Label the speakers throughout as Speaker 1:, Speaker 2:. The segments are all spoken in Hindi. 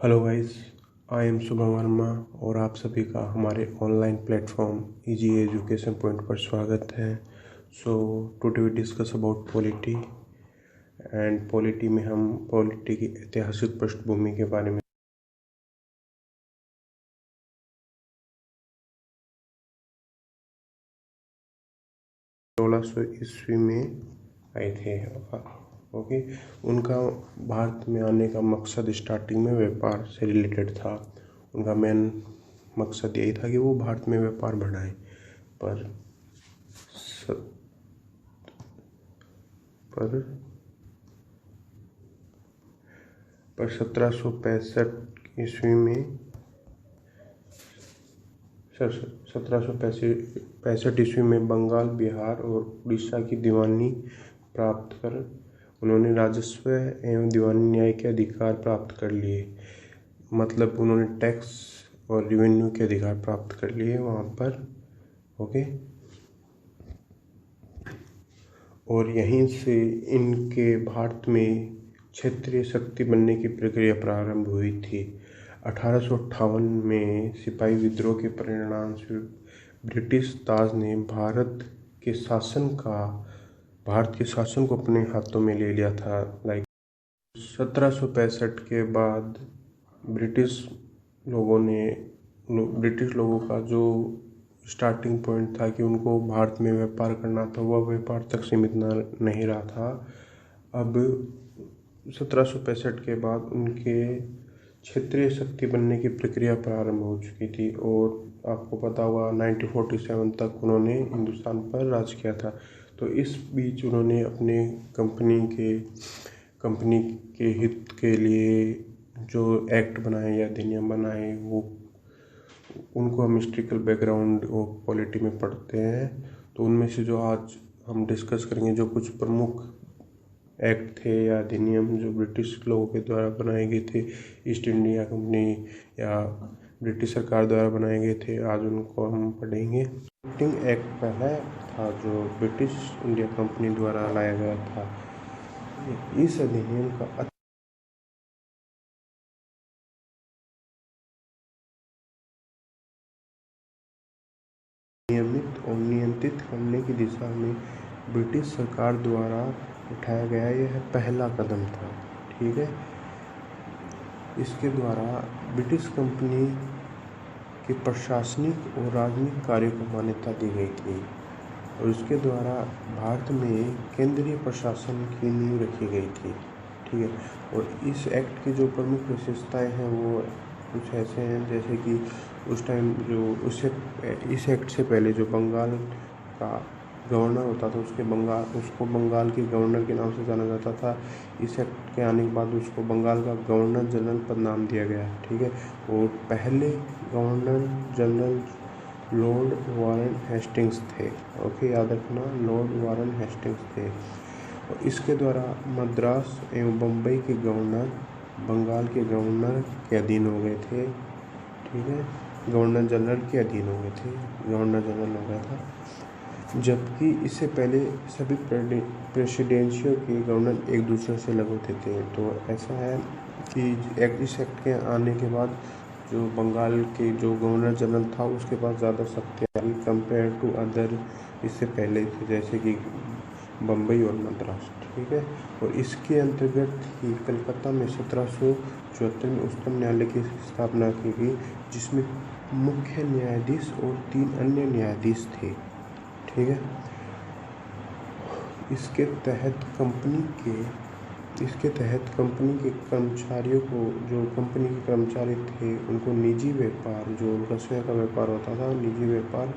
Speaker 1: Hello guys, I am Shubham Verma और आप सभी का हमारे online platform easy education point पर स्वागत है। So today we discuss about polity and polity में हम पॉलिटी की ऐतिहासिक पृष्ठभूमि के बारे में 1600 ईस्वी में आए थे। ओके, उनका भारत में आने का मकसद स्टार्टिंग में व्यापार से रिलेटेड था। उनका मेन मकसद यही था कि वो भारत में व्यापार बढ़ाएं। पर 1765 ईस्वी में 1765 ईस्वी में बंगाल, बिहार और उड़ीसा की दीवानी प्राप्त कर उन्होंने राजस्व एवं दीवानी न्याय के अधिकार प्राप्त कर लिए। मतलब उन्होंने टैक्स और रेवेन्यू के अधिकार प्राप्त कर लिए वहाँ पर। ओके, और यहीं से इनके भारत में क्षेत्रीय शक्ति बनने की प्रक्रिया प्रारंभ हुई थी। 1858 में सिपाही विद्रोह के परिणाम स्वरूप ब्रिटिश ताज ने भारत के शासन को अपने हाथों में ले लिया था। 1765 के बाद ब्रिटिश लोगों का जो स्टार्टिंग पॉइंट था कि उनको भारत में व्यापार करना था, वह व्यापार तक सीमित नहीं रहा था। अब 1765 के बाद उनके क्षेत्रीय शक्ति बनने की प्रक्रिया प्रारंभ हो चुकी थी और आपको पता होगा 1947 तक उन्होंने हिंदुस्तान पर राज किया था। तो इस बीच उन्होंने अपने कंपनी के हित के लिए जो एक्ट बनाए या अधिनियम बनाए, वो उनको हम हिस्ट्रिकल बैकग्राउंड और पॉलिटी में पढ़ते हैं। तो उनमें से जो आज हम डिस्कस करेंगे, जो कुछ प्रमुख एक्ट थे या अधिनियम जो ब्रिटिश लोगों के द्वारा बनाए गए थे, ईस्ट इंडिया कंपनी या ब्रिटिश सरकार द्वारा बनाए गए थे, आज उनको हम पढ़ेंगे। एक्ट पहला था जो ब्रिटिश इंडिया कंपनी द्वारा लाया गया था। इस अधिनियम का नियमित और नियंत्रित करने की दिशा में ब्रिटिश सरकार द्वारा उठाया गया यह पहला कदम था। ठीक है, इसके द्वारा ब्रिटिश कंपनी के प्रशासनिक और राजनीतिक कार्यों को मान्यता दी गई थी और इसके द्वारा भारत में केंद्रीय प्रशासन की नींव रखी गई थी। ठीक है, और इस एक्ट की जो प्रमुख विशेषताएं हैं वो कुछ ऐसे हैं, जैसे कि उस टाइम जो इस एक्ट से पहले जो बंगाल का गवर्नर होता था उसको बंगाल के गवर्नर के नाम से जाना जाता था। इस एक्ट के आने के बाद उसको बंगाल का गवर्नर जनरल पद नाम दिया गया। ठीक है, और पहले governor general Lord Warren Hastings थे। ओके, याद रखना, लॉर्ड वारन हेस्टिंग्स थे। और इसके द्वारा मद्रास एवं बम्बई के गवर्नर बंगाल के गवर्नर के अधीन हो गए थे। ठीक है, गवर्नर जनरल के अधीन हो गए थे, गवर्नर जनरल हो गया था। जबकि इससे पहले सभी प्रेसिडेंशियल के गवर्नर एक दूसरे से अलग होते थे। तो ऐसा है कि इस एक्ट के आने के बाद जो बंगाल के जो गवर्नर जनरल था उसके पास ज़्यादा शक्तियाँ कंपेयर टू अदर इससे पहले थे, जैसे कि बम्बई और मद्रास। ठीक है, और इसके अंतर्गत ही कलकत्ता में 1774 में उच्चतम न्यायालय की स्थापना की गई, जिसमें मुख्य न्यायाधीश और 3 अन्य न्यायाधीश थे। ठीक है, इसके तहत कंपनी के कर्मचारियों को, जो कंपनी के कर्मचारी थे, उनको निजी व्यापार, जो उनका स्वयं का व्यापार होता था, निजी व्यापार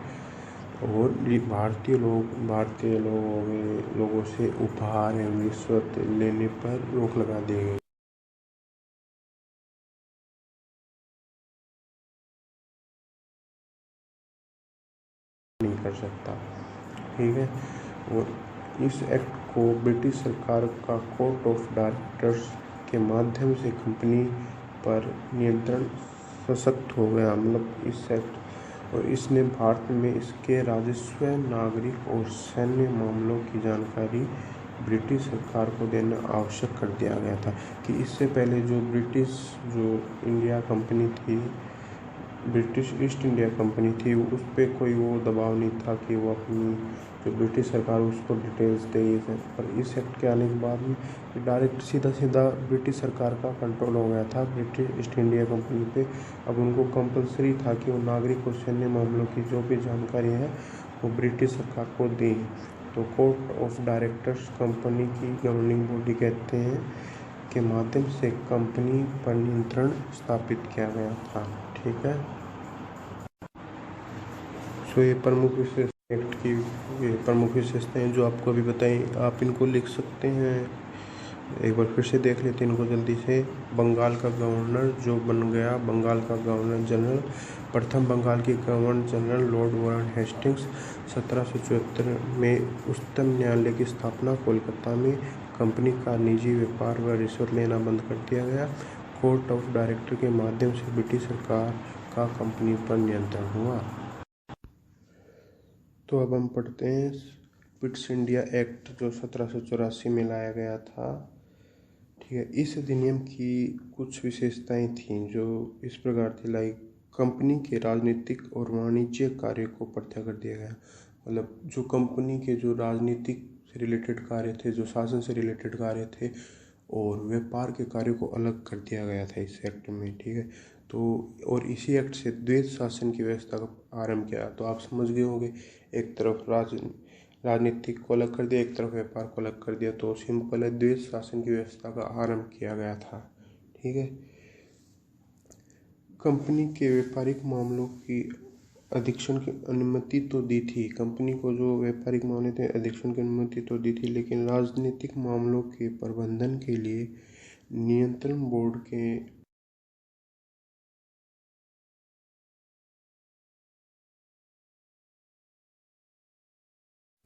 Speaker 1: और भारतीय लोगों से उपहार एवं रिश्वत लेने पर रोक लगा दी गई। नहीं कर सकता। ठीक है, और इस एक्ट को ब्रिटिश सरकार का कोर्ट ऑफ डायरेक्टर्स के माध्यम से कंपनी पर नियंत्रण सशक्त हो गया। मतलब इस एक्ट और इसने भारत में इसके राजस्व, नागरिक और सैन्य मामलों की जानकारी ब्रिटिश सरकार को देना आवश्यक कर दिया गया था। कि इससे पहले जो इंडिया कंपनी थी, ब्रिटिश ईस्ट इंडिया कंपनी थी, उस पर कोई वो दबाव नहीं था कि वो अपनी जो ब्रिटिश सरकार उसको डिटेल्स दे ये सब। पर इस एक्ट के आने के बाद में डायरेक्ट सीधा सीधा ब्रिटिश सरकार का कंट्रोल हो गया था ब्रिटिश ईस्ट इंडिया कंपनी पे। अब उनको कंपलसरी था कि वो नागरिक और सैन्य मामलों की जो भी जानकारी है वो ब्रिटिश सरकार को दें। तो कोर्ट ऑफ डायरेक्टर्स कंपनी की गवर्निंग बॉडी कहते हैं के माध्यम से कंपनी पर नियंत्रण स्थापित किया गया था। ठीक है, सो ये प्रमुख विशेषता एक्ट की ये प्रमुख विशेषताएं जो आपको अभी बताई, आप इनको लिख सकते हैं। एक बार फिर से देख लेते हैं इनको जल्दी से। बंगाल का गवर्नर जो बन गया बंगाल का गवर्नर जनरल, प्रथम बंगाल के governor general Lord Warren Hastings. 1774 में उच्चतम न्यायालय की स्थापना। कोलकाता में कंपनी का निजी व्यापार व रिश्वत लेना बंद कर दिया गया। कोर्ट ऑफ डायरेक्टर के माध्यम से ब्रिटिश सरकार का कंपनी पर नियंत्रण हुआ। तो अब हम पढ़ते हैं पिट्स इंडिया एक्ट जो 1784 में लाया गया था। ठीक है, इस अधिनियम की कुछ विशेषताएं थीं जो इस प्रकार थी। लाइक कंपनी के राजनीतिक और वाणिज्यिक कार्य को प्रत्याह कर दिया गया। मतलब जो कंपनी के जो राजनीतिक से रिलेटेड कार्य थे, जो शासन से रिलेटेड कार्य थे और व्यापार के कार्यों को अलग कर दिया गया था इस एक्ट में। ठीक है, तो और इसी एक्ट से द्वैध शासन की व्यवस्था का आरंभ किया। तो आप समझ गए होंगे, एक तरफ राजनीतिक को अलग कर दिया, एक तरफ व्यापार को अलग कर दिया, तो सिंपल है, द्वैध शासन की व्यवस्था का आरंभ किया गया था। ठीक है, कंपनी के व्यापारिक मामलों की अधीक्षण की अनुमति तो दी थी। कंपनी को जो व्यापारिक मामले थे अधीक्षण की अनुमति तो दी थी, लेकिन राजनीतिक मामलों के प्रबंधन के लिए नियंत्रण बोर्ड के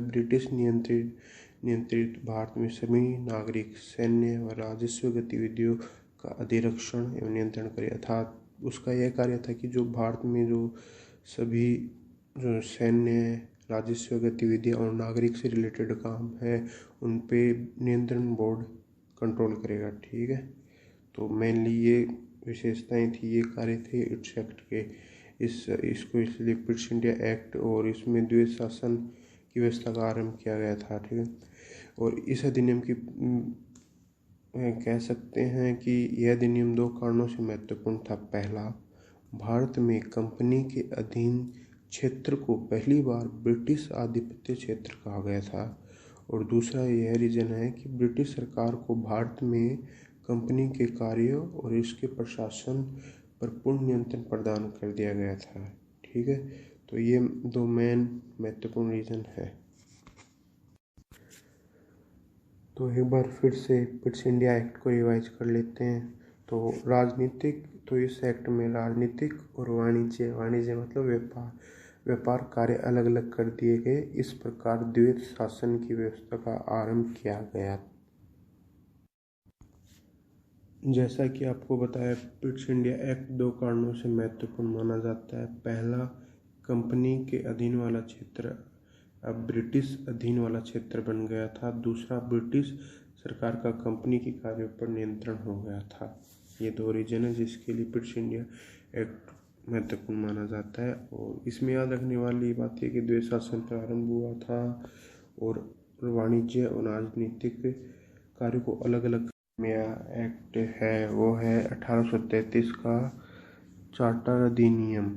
Speaker 1: ब्रिटिश नियंत्रित भारत में सभी नागरिक, सैन्य व राजस्व गतिविधियों का अधिरक्षण एवं नियंत्रण करे। अर्थात उसका यह कार्य था कि जो भारत में जो सभी जो सैन्य, राजस्व गतिविधियाँ और नागरिक से रिलेटेड काम है उन पे नियंत्रण बोर्ड कंट्रोल करेगा। ठीक है, तो मेनली ये विशेषताएं थी, ये कार्य थे इट्स एक्ट के। इसको इसलिए पिट्स इंडिया एक्ट और इसमें द्वैध शासन की व्यवस्था का आरंभ किया गया था। ठीक है, और इस अधिनियम की कह सकते हैं कि यह अधिनियम दो कारणों से महत्वपूर्ण था। पहला, भारत में कंपनी के अधीन क्षेत्र को पहली बार ब्रिटिश आधिपत्य क्षेत्र कहा गया था। और दूसरा यह रीजन है कि ब्रिटिश सरकार को भारत में कंपनी के कार्यों और इसके प्रशासन पर पूर्ण नियंत्रण प्रदान कर दिया गया था। ठीक है, तो ये दो मेन महत्वपूर्ण रीजन है। तो एक बार फिर से पिट्स इंडिया एक्ट को रिवाइज कर लेते हैं। तो इस एक्ट में राजनीतिक और वाणिज्य मतलब व्यापार कार्य अलग अलग कर दिए गए। इस प्रकार द्वैध शासन की व्यवस्था का आरंभ किया गया। जैसा कि आपको बताया, पिट्स इंडिया एक्ट दो कारणों से महत्वपूर्ण माना जाता है। पहला, कंपनी के अधीन वाला क्षेत्र अब ब्रिटिश अधीन वाला क्षेत्र बन गया था। दूसरा, ब्रिटिश सरकार का कंपनी के कार्यों पर नियंत्रण हो गया था। ये दो रीजन है जिसके लिए पिट्स इंडिया एक्ट महत्वपूर्ण माना जाता है। और इसमें याद रखने वाली बात यह कि द्वैध शासन प्रारंभ हुआ था और वाणिज्य और राजनीतिक कार्यों को अलग अलग एक्ट है वो है 1833 का चार्टर अधिनियम।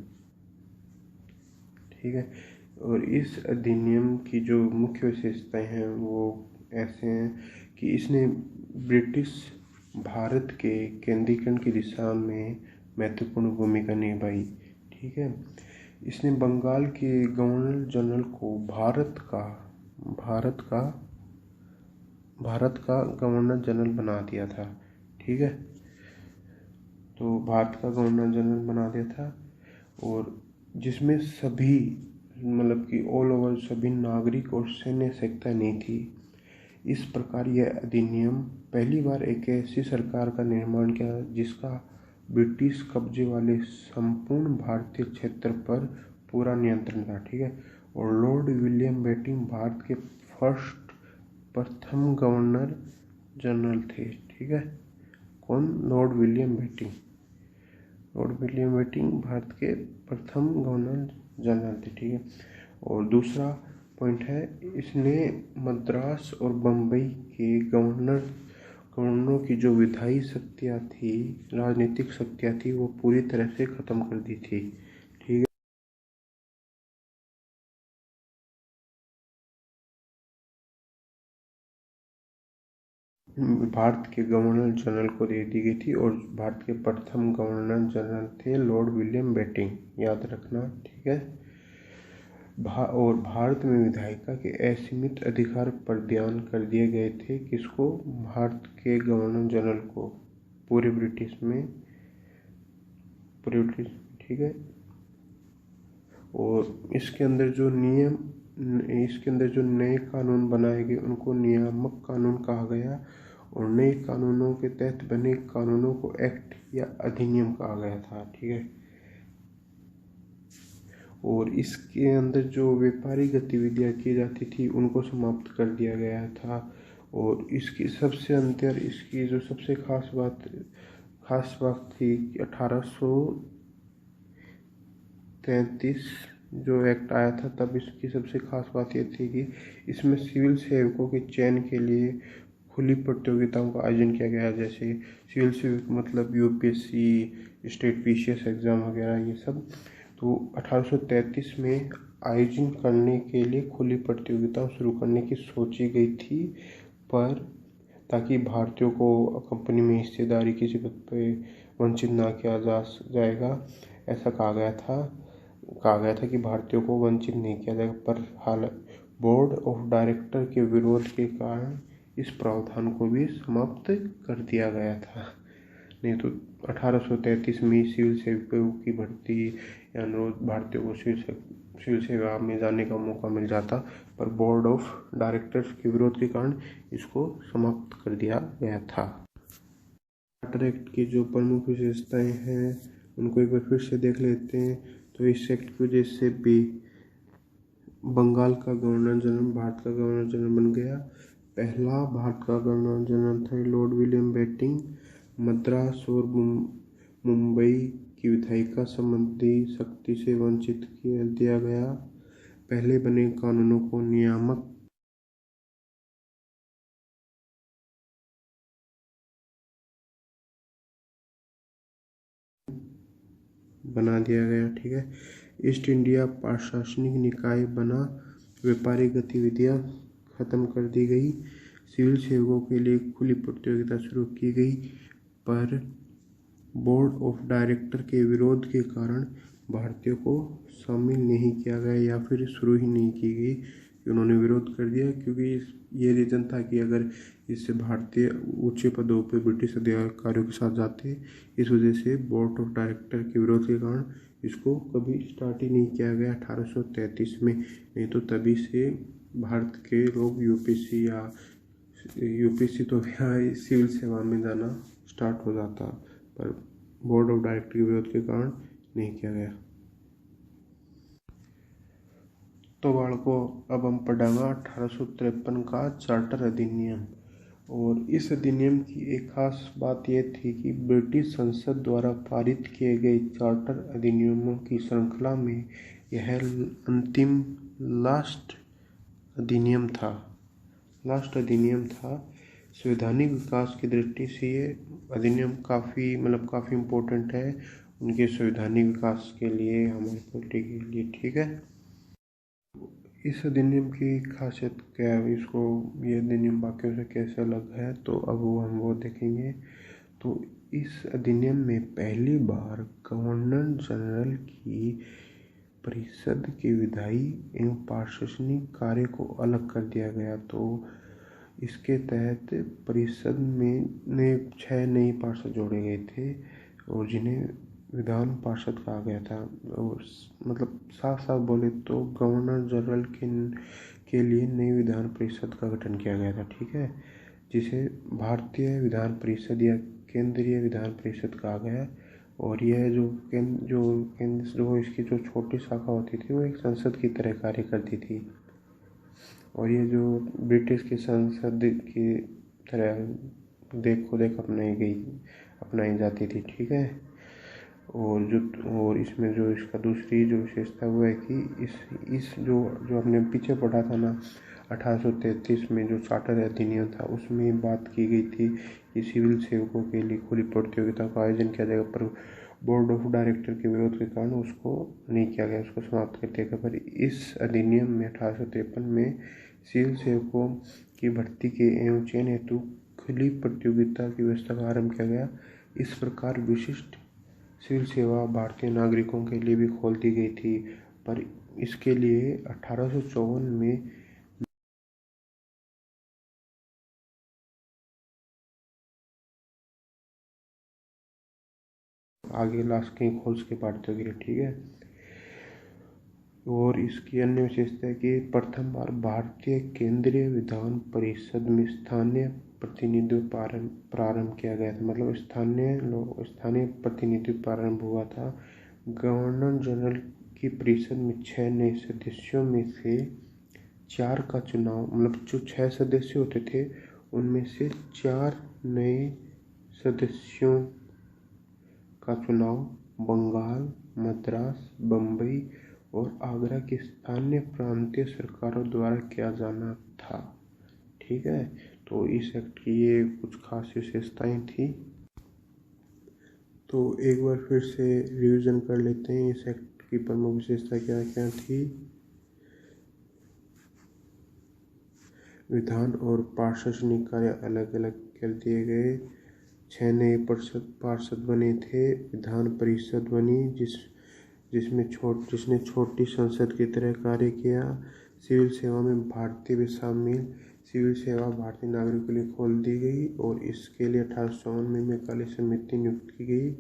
Speaker 1: ठीक है, और इस अधिनियम की जो मुख्य विशेषताएं हैं वो ऐसे हैं कि इसने ब्रिटिश भारत के केंद्रीकरण की दिशा में महत्वपूर्ण भूमिका निभाई। ठीक है, इसने बंगाल के गवर्नर जनरल को भारत का गवर्नर जनरल बना दिया था। ठीक है, तो भारत का गवर्नर जनरल बना दिया था और जिसमें सभी मतलब कि ऑल ओवर सभी नागरिक और सैन्य आवश्यकता नहीं थी। इस प्रकार यह अधिनियम पहली बार एक ऐसी सरकार का निर्माण किया जिसका ब्रिटिश कब्जे वाले संपूर्ण भारतीय क्षेत्र पर पूरा नियंत्रण था। ठीक है, और लॉर्ड विलियम बेंटिंक भारत के फर्स्ट प्रथम गवर्नर जनरल थे। ठीक है, कौन? Lord William Bentinck. Lord William Bentinck Bharat के प्रथम गवर्नर जनरल थे। ठीक है, और दूसरा पॉइंट है, इसने मद्रास और बम्बई के गवर्नरों की जो विधायी शक्तियाँ थी, राजनीतिक शक्तियाँ थी, वो पूरी तरह से ख़त्म कर दी थी। ठीक है, भारत के गवर्नर जनरल को दे दी गई थी, और भारत के प्रथम गवर्नर जनरल थे लॉर्ड विलियम बेटिंग, याद रखना। ठीक है, और भारत में विधायिका के असीमित अधिकार प्रदान कर दिए गए थे। किसको? भारत के गवर्नर जनरल को, पूरे ब्रिटिश में। ठीक है, और इसके अंदर जो नए कानून बनाए गए उनको नियामक कानून कहा गया, और नए कानूनों के तहत बने कानूनों को एक्ट या अधिनियम कहा गया था। ठीक है, और इसके अंदर जो व्यापारिक गतिविधियां की जाती थी उनको समाप्त कर दिया गया था। और इसकी जो सबसे खास बात थी कि 1833 जो एक्ट आया था, तब इसकी सबसे खास बात ये थी कि इसमें सिविल सेवकों के चयन के लिए खुली प्रतियोगिताओं का आयोजन किया गया। जैसे सिविल सेवक मतलब यूपीएससी, स्टेट पीसीएस एग्ज़ाम वगैरह, ये सब तो 1833 में आयोजन करने के लिए खुली प्रतियोगिता शुरू करने की सोची गई थी, पर ताकि भारतीयों को कंपनी में हिस्सेदारी की जगह पे वंचित ना किया जाएगा, ऐसा कहा गया था कि भारतीयों को वंचित नहीं किया जाएगा। पर हाल बोर्ड ऑफ डायरेक्टर के विरोध के कारण इस प्रावधान को भी समाप्त कर दिया गया था। नहीं तो 1833 में सिविल सेवकों की भर्ती या अनुरोध भारतीयों को सिविल सेवा में जाने का मौका मिल जाता, पर बोर्ड ऑफ डायरेक्टर्स के विरोध के कारण इसको समाप्त कर दिया गया था। चार्टर एक्ट की जो प्रमुख विशेषताएं हैं उनको एक बार फिर से देख लेते हैं। तो इस एक्ट की वजह से भी बंगाल का गवर्नर जनरल भारत का गवर्नर जनरल बन गया। पहला भारत का गवर्नर जनरल था लॉर्ड विलियम बेटिंग। मद्रास और मुंबई की विधायिका संबंधी शक्ति से वंचित कर दिया गया। पहले बने कानूनों को नियामक बना दिया गया। ठीक है, ईस्ट इंडिया प्रशासनिक निकाय बना। व्यापारिक गतिविधियां खत्म कर दी गई। सिविल सेवकों के लिए खुली प्रतियोगिता शुरू की गई, पर बोर्ड ऑफ डायरेक्टर के विरोध के कारण भारतीयों को शामिल नहीं किया गया, या फिर शुरू ही नहीं की गई। उन्होंने विरोध कर दिया क्योंकि ये रीज़न था कि अगर इससे भारतीय ऊंचे पदों पर ब्रिटिश अधिकारियों के साथ जाते, इस वजह से बोर्ड ऑफ डायरेक्टर के विरोध के कारण इसको कभी स्टार्ट ही नहीं किया गया 1833 में। नहीं तो तभी से भारत के लोग यूपीएससी तो सिविल सेवा में जाना स्टार्ट हो जाता, पर बोर्ड ऑफ डायरेक्टर के विरोध के कारण नहीं किया गया। तो बालकों, अब हम पढ़ेंगे 1853 का चार्टर अधिनियम। और इस अधिनियम की एक खास बात यह थी कि ब्रिटिश संसद द्वारा पारित किए गए चार्टर अधिनियमों की श्रृंखला में यह अंतिम लास्ट अधिनियम था। संवैधानिक विकास की दृष्टि से ये अधिनियम काफ़ी इम्पोर्टेंट है उनके संवैधानिक विकास के लिए, हमारी पॉलिटी के लिए। ठीक है, इस अधिनियम की खासियत क्या है, ये अधिनियम बाकियों से कैसे अलग है, तो अब हम वो देखेंगे। तो इस अधिनियम में पहली बार गवर्नर जनरल की परिषद के विधायी एवं प्रशासनिक कार्य को अलग कर दिया गया। तो इसके तहत परिषद में 6 नए पार्षद जोड़े गए थे, और जिन्हें विधान पार्षद कहा गया था। और साफ साफ बोले तो गवर्नर जनरल के लिए नई विधान परिषद का गठन किया गया था। ठीक है, जिसे भारतीय विधान परिषद या केंद्रीय विधान परिषद कहा गया। और यह जो इसकी जो छोटी शाखा होती थी वो एक संसद की तरह कार्य करती थी। और ये जो ब्रिटिश की संसद की तरह देखो देख अपनाई जाती थी, ठीक है। और इसमें जो इसका दूसरी जो विशेषता वो है कि इस जो जो हमने पीछे पढ़ा था ना, 1833 में जो चार्टर अधिनियम था, उसमें बात की गई थी कि सिविल सेवकों के लिए खुली प्रतियोगिता का आयोजन किया जाएगा, पर बोर्ड ऑफ डायरेक्टर के विरोध के कारण उसको नहीं किया गया, उसको समाप्त कर दिया गया। पर इस अधिनियम में 1853 में सिविल सेवकों की भर्ती के एवं चयन हेतु खुली प्रतियोगिता की व्यवस्था का आरंभ किया गया। इस प्रकार विशिष्ट सिविल सेवा भारतीय नागरिकों के लिए भी खोल दी गई थी, पर इसके लिए 1854 में आगे लास्ट कहीं खोल के भारतीयों के लिए, ठीक है। और इसकी अन्य विशेषता है कि प्रथम बार भारतीय केंद्रीय विधान परिषद में स्थानीय प्रतिनिधित्व प्रारंभ किया गया था, मतलब स्थानीय प्रतिनिधित्व प्रारंभ हुआ था। गवर्नर जनरल की परिषद में 6 नए सदस्यों में से 4 का चुनाव, मतलब जो 6 सदस्य होते थे उनमें से 4 नए सदस्यों का चुनाव बंगाल, मद्रास, बम्बई और आगरा की स्थानीय प्रांतीय सरकारों द्वारा किया जाना था, ठीक है। तो इस एक्ट की ये कुछ खास विशेषताएं थी। तो एक बार फिर से रिवीजन कर लेते हैं, इस एक्ट की प्रमुख विशेषता क्या क्या थी। विधान और प्रशासनिक कार्य अलग अलग कर दिए गए। 6 नए पार्षद बने थे। विधान परिषद बनी जिसने छोटी संसद की तरह कार्य किया। सिविल सेवा में भारतीय भी शामिल। सिविल सेवा भारतीय नागरिकों के लिए खोल दी गई और इसके लिए 1854 में काली समिति नियुक्त की गई,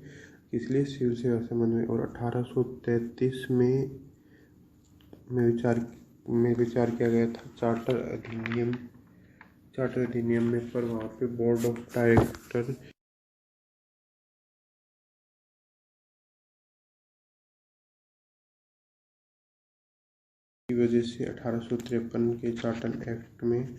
Speaker 1: इसलिए सिविल सेवा संबंध में। और 1833 में विचार किया गया था चार्टर अधिनियम में, पर वहाँ पे बोर्ड ऑफ डायरेक्टर की वजह से 1853 के चार्टर एक्ट में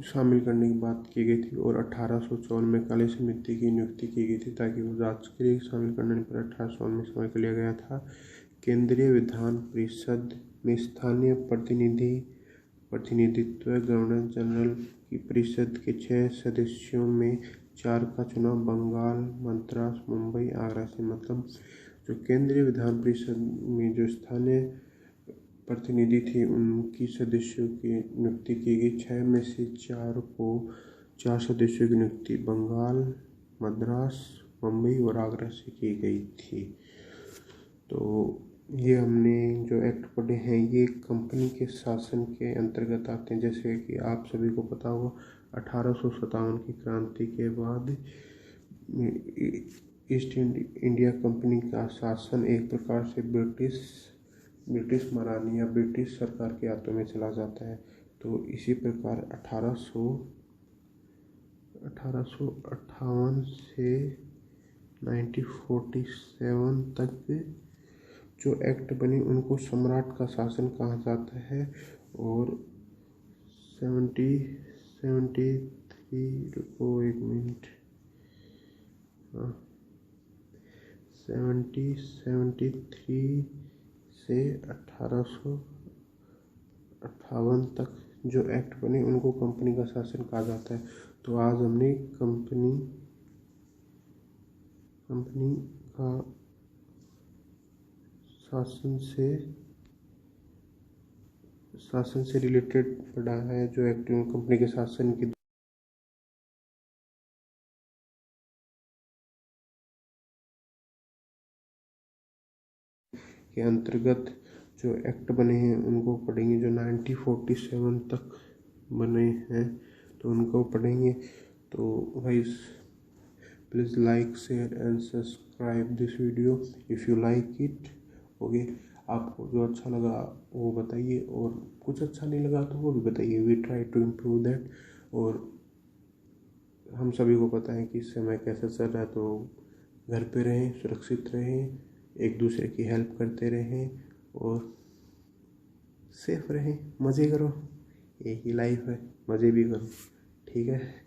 Speaker 1: शामिल करने की बात की गई थी। और 1854 में काली समिति की नियुक्ति की गई थी ताकि वो जांच के लिए शामिल करने पर 1854 में शामिल कर लिया गया था। केंद्रीय विधान परिषद में स्थानीय प्रतिनिधित्व गवर्नर जनरल की परिषद के 6 सदस्यों में 4 का चुनाव बंगाल, मद्रास, मुंबई, आगरा से, मतलब जो केंद्रीय विधान परिषद में जो स्थानीय प्रतिनिधि थे उनकी सदस्यों की नियुक्ति की गई। 6 में से 4 सदस्यों की नियुक्ति बंगाल, मद्रास, मुंबई और आगरा से की गई थी। तो ये हमने जो एक्ट पढ़े हैं ये कंपनी के शासन के अंतर्गत आते हैं। जैसे कि आप सभी को पता होगा 1857 की क्रांति के बाद ईस्ट इंडिया कंपनी का शासन एक प्रकार से ब्रिटिश महारानी या ब्रिटिश सरकार के हाथों में चला जाता है। तो इसी प्रकार 1858 से 1947 तक जो एक्ट बनी उनको सम्राट का शासन कहा जाता है। और 1773 से 1858 तक जो एक्ट बने उनको कंपनी का शासन कहा जाता है। तो आज हमने कंपनी का शासन से रिलेटेड पढ़ा है, जो एक्ट कंपनी के शासन के अंतर्गत जो एक्ट बने हैं उनको पढ़ेंगे। जो 1947 तक बने हैं तो उनको पढ़ेंगे। तो guys please like, share and subscribe this video if you like it. Okay, आपको जो अच्छा लगा वो बताइए और कुछ अच्छा नहीं लगा तो वो भी बताइए। We try to improve that. और हम सभी को पता है कि समय कैसा चल रहा है, तो घर पे रहें, सुरक्षित रहें, एक दूसरे की हेल्प करते रहें और सेफ रहें, मज़े करो, एक ही लाइफ है, मज़े भी करो। ठीक है।